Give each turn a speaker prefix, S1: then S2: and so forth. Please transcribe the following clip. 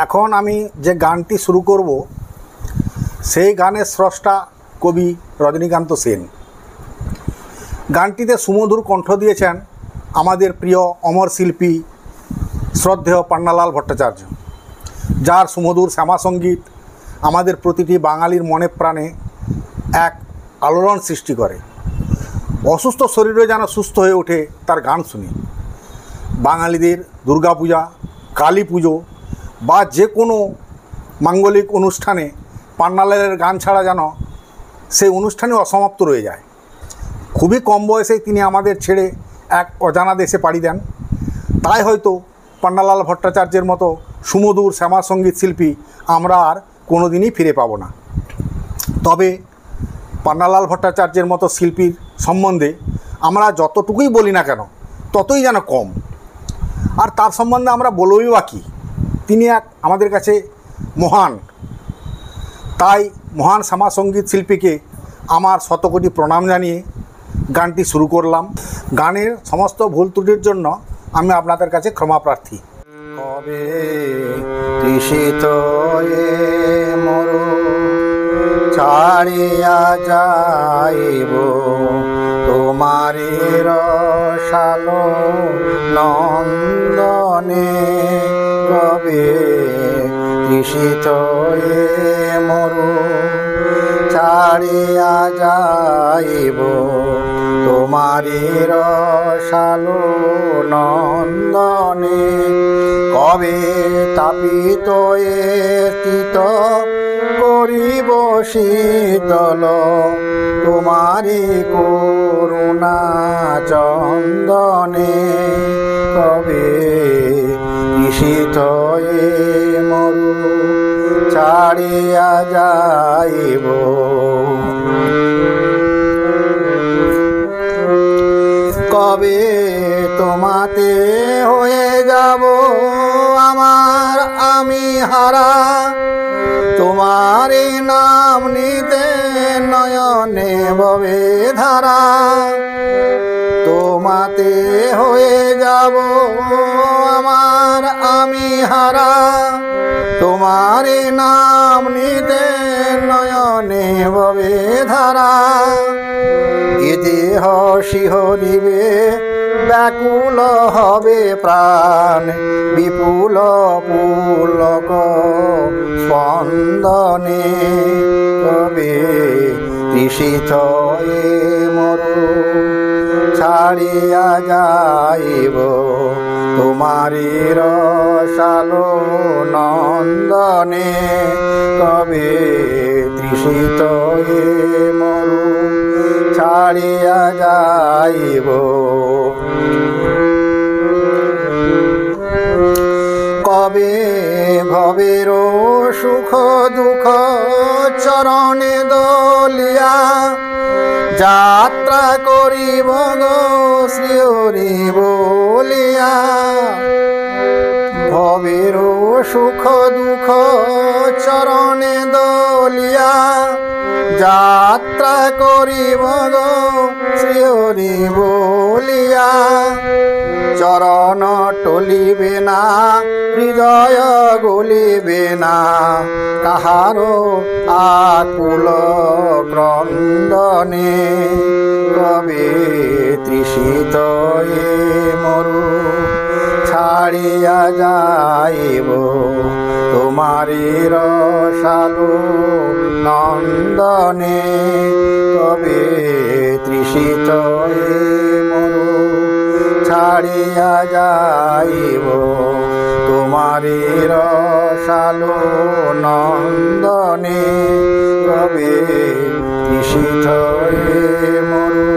S1: এখন আমি যে গানটি শুরু করব সেই গানের স্রষ্টা কবি রজনীকান্ত সেন। গানটিতে সুমধুর কণ্ঠ দিয়েছেন আমাদের প্রিয় অমর শিল্পী শ্রদ্ধেয় পান্নালাল ভট্টাচার্য, যার সুমধুর শ্যামাসঙ্গীত আমাদের প্রতিটি বাঙালির মনে প্রাণে এক আলোড়ন সৃষ্টি করে। অসুস্থ শরীরে যেন সুস্থ হয়ে ওঠে তার গান শুনি। বাঙালিদের দুর্গাপূজা, কালী পুজো বা যে কোনো মাঙ্গলিক অনুষ্ঠানে পান্নালালের গান ছাড়া যেন সেই অনুষ্ঠানই অসমাপ্ত রয়ে যায়। খুবই কম বয়সেই তিনি আমাদের ছেড়ে এক অজানা দেশে পাড়ি দেন। তাই হয়তো পান্নালাল ভট্টাচার্যের মতো সুমধুর শ্যামাসঙ্গীত শিল্পী আমরা আর কোনো দিনই ফিরে পাব না। তবে পান্নালাল ভট্টাচার্যের মতো শিল্পীর সম্বন্ধে আমরা যতটুকুই বলি না কেন ততই যেন কম। আর তার সম্বন্ধে আমরা বলবই বা কী? তিনি এক আমাদের কাছে মহান। তাই মহান শ্যামাসঙ্গীত শিল্পীকে আমার শতকোটি প্রণাম জানিয়ে গানটি শুরু করলাম। গানের সমস্ত ভুল ত্রুটির জন্য আমি আপনাদের কাছে ক্ষমা প্রার্থী। কবে তৃষিত মরু ছাড়িয়া যাইব তোমারি রসালো নন্দনে, কবে তৃষিত মরু ছাড়িয়া যাইব তোমারি রসালো নন্দনে, কবে তাপিত স্থিত করিব শীতল তোমারি করুণা চন্দনে, কবে তৃষিত মরু ছাড়িয়া যাইব। কবে তোমাতে হয়ে যাব আমার আমি হারা, তোমারই নাম নিতে নয়নে ববে ধারা, তোমাতে হয়ে যাব আমার আমি হারা, তোমারই নাম নিতে নয়নে ববে ধারা, এ দেহ শিহরিবে ব্যাকুল হবে প্রাণ বিপুল পুলক স্পন্দনে, কবে তৃষিত মরু ছাড়িয়া যাইব তোমারি রসালো নন্দনে, কবে তৃষিত মরু ছাড়িয়া যাইব। কবে ভবের সুখ দুঃখ চরণে দলিয়া যাত্রা করিব গো শ্রীহরি বলিয়া, ভবের সুখ দুঃখ চরণে দলিয়া যাত্রা করিব গো শ্রীহরি বলিয়া, চরণ টলিবে না হৃদয় গলিবে না কাহারো আকুল ক্রন্দনে, কবে তৃষিত মরু ছাড়িয়া যাইব তোমারি রসালো নন্দনে, কবে তৃষিত মরু ছাড়িয়া যাইব তোমারি রসালো নন্দনে, কবে তৃষিত মরু